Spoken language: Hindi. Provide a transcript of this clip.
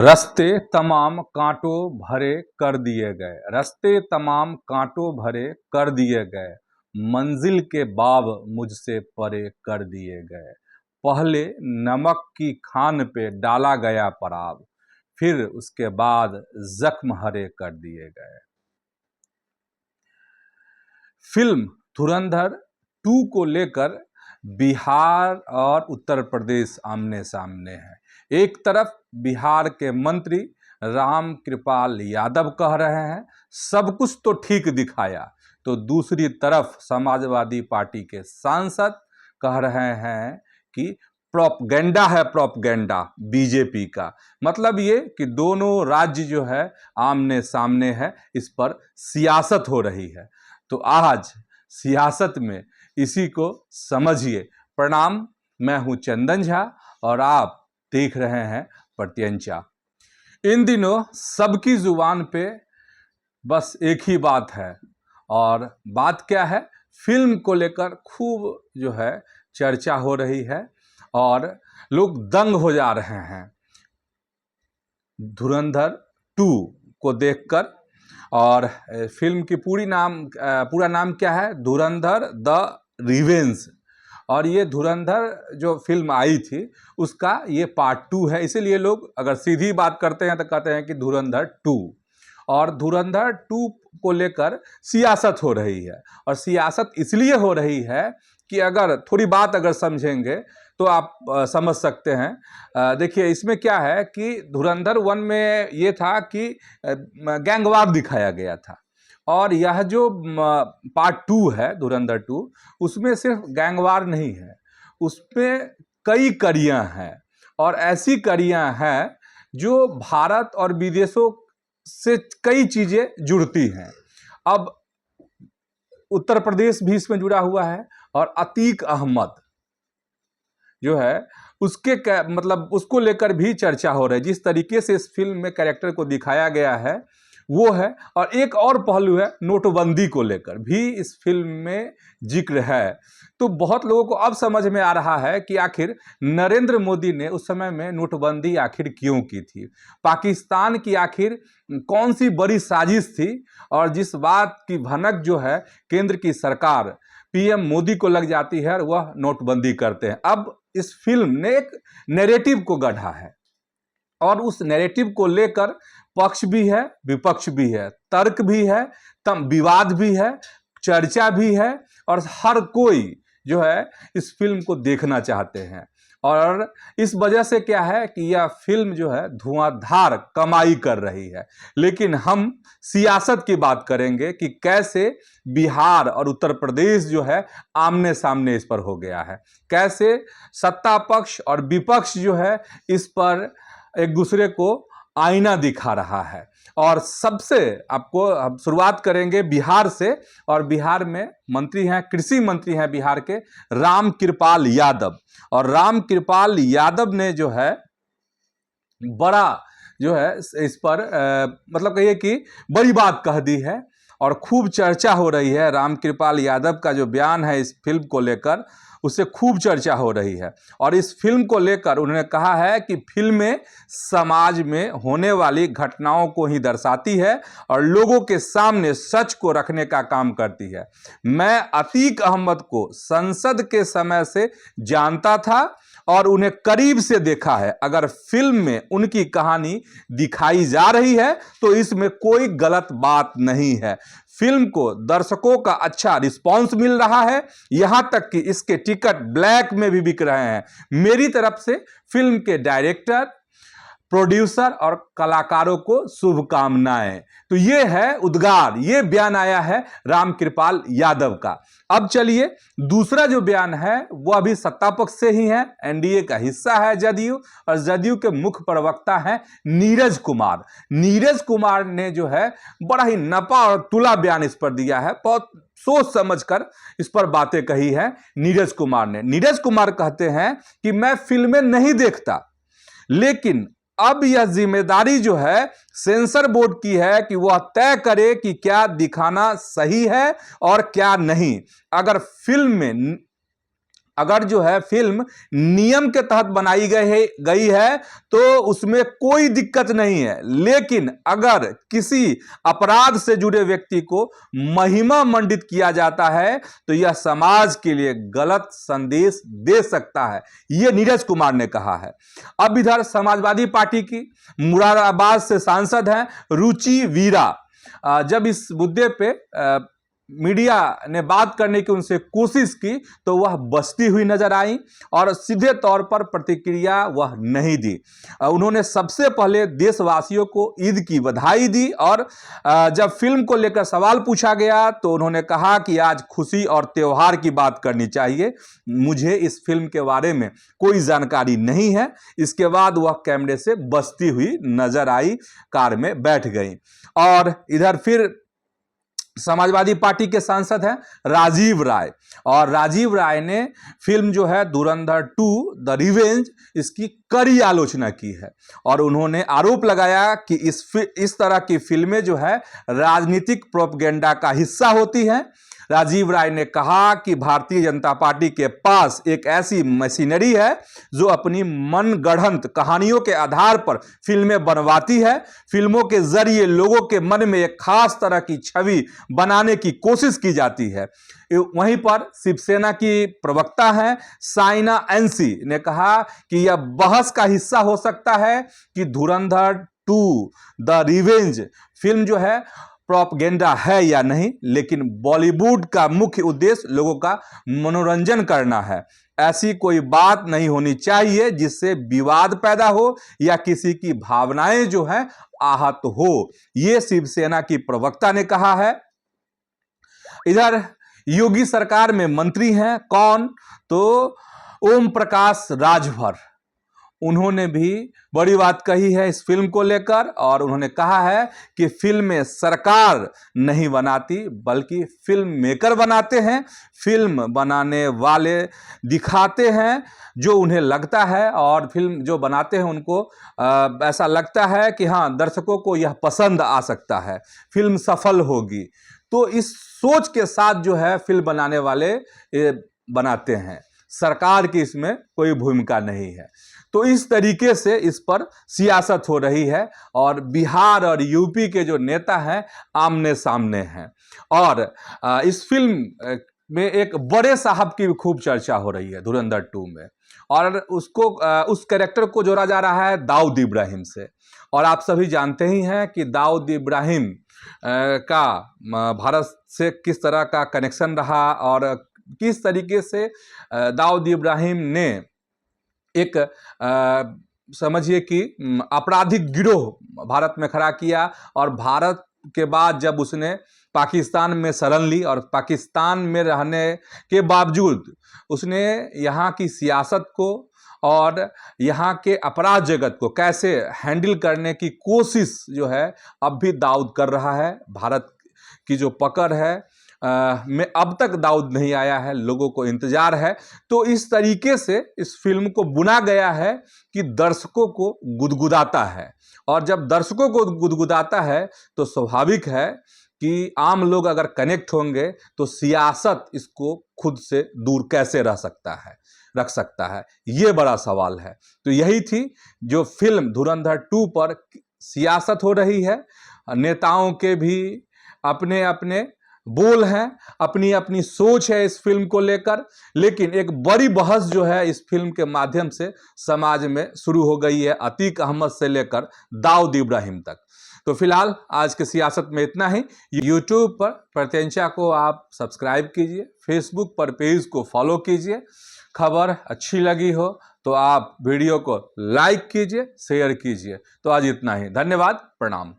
रास्ते तमाम कांटों भरे कर दिए गए, रास्ते तमाम कांटों भरे कर दिए गए, मंजिल के बाब मुझसे परे कर दिए गए। पहले नमक की खान पे डाला गया पराब, फिर उसके बाद जख्म हरे कर दिए गए। फिल्म धुरंधर 2 को लेकर बिहार और उत्तर प्रदेश आमने सामने है। एक तरफ बिहार के मंत्री राम कृपाल यादव कह रहे हैं सब कुछ तो ठीक दिखाया, तो दूसरी तरफ समाजवादी पार्टी के सांसद कह रहे हैं कि प्रोपगेंडा है, प्रोपगेंडा बीजेपी का। मतलब ये कि दोनों राज्य जो है आमने सामने है, इस पर सियासत हो रही है। तो आज सियासत में इसी को समझिए। प्रणाम, मैं हूं चंदन झा और आप देख रहे हैं प्रत्यंचा। इन दिनों सबकी जुबान पे बस एक ही बात है, और बात क्या है? फिल्म को लेकर खूब जो है चर्चा हो रही है और लोग दंग हो जा रहे हैं धुरंधर 2 को देखकर। और फिल्म की पूरा नाम क्या है? धुरंधर द रिवेंज। और ये धुरंधर जो फिल्म आई थी उसका ये पार्ट 2 है, इसीलिए लोग अगर सीधी बात करते हैं तो कहते हैं कि धुरंधर 2। और धुरंधर 2 को लेकर सियासत हो रही है, और सियासत इसलिए हो रही है कि अगर थोड़ी बात अगर समझेंगे तो आप समझ सकते हैं। देखिए इसमें क्या है कि धुरंधर 1 में ये था कि गैंगवार दिखाया गया था, और यह जो पार्ट 2 है धुरंधर 2, उसमें सिर्फ गैंगवार नहीं है, उसमें कई कड़ियां हैं, और ऐसी कड़ियां हैं जो भारत और विदेशों से कई चीजें जुड़ती हैं। अब उत्तर प्रदेश भी इसमें जुड़ा हुआ है, और अतीक अहमद जो है उसके मतलब उसको लेकर भी चर्चा हो रही है। जिस तरीके से इस फिल्म में कैरेक्टर को दिखाया गया है वो है, और एक और पहलू है नोटबंदी को लेकर भी इस फिल्म में जिक्र है। तो बहुत लोगों को अब समझ में आ रहा है कि आखिर नरेंद्र मोदी ने उस समय में नोटबंदी आखिर क्यों की थी, पाकिस्तान की आखिर कौन सी बड़ी साजिश थी, और जिस बात की भनक जो है केंद्र की सरकार पीएम मोदी को लग जाती है और वह नोटबंदी करते हैं। अब इस फिल्म ने एक नैरेटिव को गढ़ा है, और उस नैरेटिव को लेकर पक्ष भी है, विपक्ष भी है, तर्क भी है, तम विवाद भी है, चर्चा भी है, और हर कोई जो है इस फिल्म को देखना चाहते हैं। और इस वजह से क्या है कि यह फिल्म जो है धुआंधार कमाई कर रही है। लेकिन हम सियासत की बात करेंगे कि कैसे बिहार और उत्तर प्रदेश जो है आमने सामने इस पर हो गया है, कैसे सत्ता पक्ष और विपक्ष जो है इस पर एक दूसरे को आईना दिखा रहा है। और सबसे आपको हम शुरुआत करेंगे बिहार से, और बिहार में मंत्री हैं, कृषि मंत्री हैं बिहार के राम कृपाल यादव। और राम कृपाल यादव ने जो है बड़ा जो है इस पर मतलब कहिए कि बड़ी बात कह दी है, और खूब चर्चा हो रही है। राम कृपाल यादव का जो बयान है इस फिल्म को लेकर, उससे खूब चर्चा हो रही है। और इस फिल्म को लेकर उन्होंने कहा है कि फिल्में समाज में होने वाली घटनाओं को ही दर्शाती है और लोगों के सामने सच को रखने का काम करती है। मैं अतीक अहमद को संसद के समय से जानता था और उन्हें करीब से देखा है। अगर फिल्म में उनकी कहानी दिखाई जा रही है तो इसमें कोई गलत बात नहीं है। फिल्म को दर्शकों का अच्छा रिस्पांस मिल रहा है, यहां तक कि इसके टिकट ब्लैक में भी बिक रहे हैं। मेरी तरफ से फिल्म के डायरेक्टर, प्रोड्यूसर और कलाकारों को शुभकामनाएं। तो ये है उद्गार, ये बयान आया है राम कृपाल यादव का। अब चलिए दूसरा जो बयान है वह भी सत्ता पक्ष से ही है, एनडीए का हिस्सा है जदयू, और जदयू के मुख्य प्रवक्ता हैं नीरज कुमार। नीरज कुमार ने जो है बड़ा ही नपा और तुला बयान इस पर दिया है, बहुत सोच समझकर इस पर बातें कही है नीरज कुमार ने। नीरज कुमार कहते हैं कि मैं फिल्में नहीं देखता, लेकिन अब यह जिम्मेदारी जो है सेंसर बोर्ड की है कि वह तय करे कि क्या दिखाना सही है और क्या नहीं। अगर फिल्म में अगर जो है फिल्म नियम के तहत बनाई गई है तो उसमें कोई दिक्कत नहीं है, लेकिन अगर किसी अपराध से जुड़े व्यक्ति को महिमा मंडित किया जाता है तो यह समाज के लिए गलत संदेश दे सकता है, यह नीरज कुमार ने कहा है। अब इधर समाजवादी पार्टी की मुरादाबाद से सांसद हैं रुचि वीरा, जब इस मुद्दे पे मीडिया ने बात करने की उनसे कोशिश की तो वह बचती हुई नजर आई और सीधे तौर पर प्रतिक्रिया वह नहीं दी। उन्होंने सबसे पहले देशवासियों को ईद की बधाई दी और जब फिल्म को लेकर सवाल पूछा गया तो उन्होंने कहा कि आज खुशी और त्योहार की बात करनी चाहिए, मुझे इस फिल्म के बारे में कोई जानकारी नहीं है। इसके बाद वह कैमरे से बचती हुई नजर आई, कार में बैठ गई। और इधर फिर समाजवादी पार्टी के सांसद हैं राजीव राय, और राजीव राय ने फिल्म जो है धुरंधर 2 द रिवेंज, इसकी कड़ी आलोचना की है और उन्होंने आरोप लगाया कि इस तरह की फिल्में जो है राजनीतिक प्रोपेगेंडा का हिस्सा होती हैं। राजीव राय ने कहा कि भारतीय जनता पार्टी के पास एक ऐसी मशीनरी है जो अपनी मनगढ़ंत कहानियों के आधार पर फिल्में बनवाती है। फिल्मों के जरिए लोगों के मन में एक खास तरह की छवि बनाने की कोशिश की जाती है। वहीं पर शिवसेना की प्रवक्ता हैं साइना एनसी ने कहा कि यह बहस का हिस्सा हो सकता है कि धुरंधर 2 द रिवेंज फिल्म जो है प्रोपेगेंडा है या नहीं, लेकिन बॉलीवुड का मुख्य उद्देश्य लोगों का मनोरंजन करना है। ऐसी कोई बात नहीं होनी चाहिए जिससे विवाद पैदा हो या किसी की भावनाएं जो है आहत हो, यह शिवसेना की प्रवक्ता ने कहा है। इधर योगी सरकार में मंत्री हैं कौन, तो ओम प्रकाश राजभर, उन्होंने भी बड़ी बात कही है इस फिल्म को लेकर और उन्होंने कहा है कि फिल्म में सरकार नहीं बनाती बल्कि फिल्म मेकर बनाते हैं, फिल्म बनाने वाले दिखाते हैं जो उन्हें लगता है और फिल्म जो बनाते हैं उनको ऐसा लगता है कि हाँ दर्शकों को यह पसंद आ सकता है, फिल्म सफल होगी। तो इस सोच के साथ जो है फिल्म बनाने वाले बनाते हैं, सरकार की इसमें कोई भूमिका नहीं है। तो इस तरीके से इस पर सियासत हो रही है और बिहार और यूपी के जो नेता हैं आमने सामने हैं। और इस फिल्म में एक बड़े साहब की भी खूब चर्चा हो रही है धुरंधर 2 में, और उसको उस कैरेक्टर को जोड़ा जा रहा है दाऊद इब्राहिम से। और आप सभी जानते ही हैं कि दाऊद इब्राहिम का भारत से किस तरह का कनेक्शन रहा और किस तरीके से दाऊद इब्राहिम ने एक समझिए कि आपराधिक गिरोह भारत में खड़ा किया और भारत के बाद जब उसने पाकिस्तान में शरण ली और पाकिस्तान में रहने के बावजूद उसने यहाँ की सियासत को और यहाँ के अपराध जगत को कैसे हैंडल करने की कोशिश जो है अब भी दाऊद कर रहा है। भारत की जो पकड़ है में अब तक दाऊद नहीं आया है, लोगों को इंतजार है। तो इस तरीके से इस फिल्म को बुना गया है कि दर्शकों को गुदगुदाता है, और जब दर्शकों को गुदगुदाता है तो स्वाभाविक है कि आम लोग अगर कनेक्ट होंगे तो सियासत इसको खुद से दूर कैसे रख सकता है, ये बड़ा सवाल है। तो यही थी जो फिल्म धुरंधर 2 पर सियासत हो रही है। नेताओं के भी अपने अपने बोल हैं, अपनी अपनी सोच है इस फिल्म को लेकर, लेकिन एक बड़ी बहस जो है इस फिल्म के माध्यम से समाज में शुरू हो गई है, अतीक अहमद से लेकर दाऊद इब्राहिम तक। तो फिलहाल आज के सियासत में इतना ही। यूट्यूब पर प्रत्यंचा को आप सब्सक्राइब कीजिए, फेसबुक पर पेज को फॉलो कीजिए। खबर अच्छी लगी हो तो आप वीडियो को लाइक कीजिए, शेयर कीजिए। तो आज इतना ही, धन्यवाद, प्रणाम।